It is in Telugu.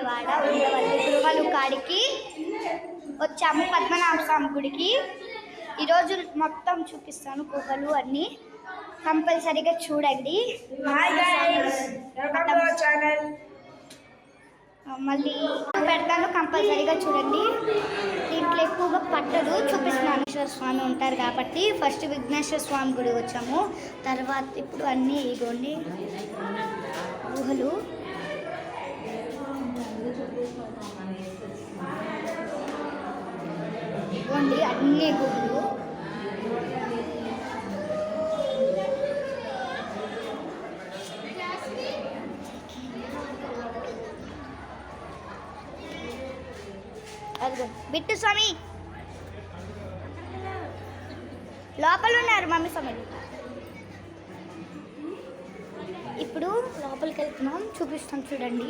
విజయవాడ ఉండవల్లి గురువలు కాడికి వచ్చాము, పద్మనాభ స్వామి గుడికి. ఈరోజు మొత్తం చూపిస్తాను, గుహలు అన్నీ కంపల్సరీగా చూడండి. మళ్ళీ పెడతాను, కంపల్సరీగా చూడండి. దీంట్లో ఎక్కువగా పట్టదు, చూపిస్తున్నాను. విఘ్నేశ్వర స్వామి ఉంటారు కాబట్టి ఫస్ట్ విఘ్నేశ్వర స్వామి గుడి వచ్చాము, తర్వాత ఇప్పుడు అన్నీ ఇగోండి గుహలు. ఇగోండి అన్ని గుహలు. బిట్టు స్వామి లోపల ఉన్నారు, మమ్మీ స్వామి. ఇప్పుడు లోపలికి వెళ్తున్నాం, చూపిస్తాం చూడండి.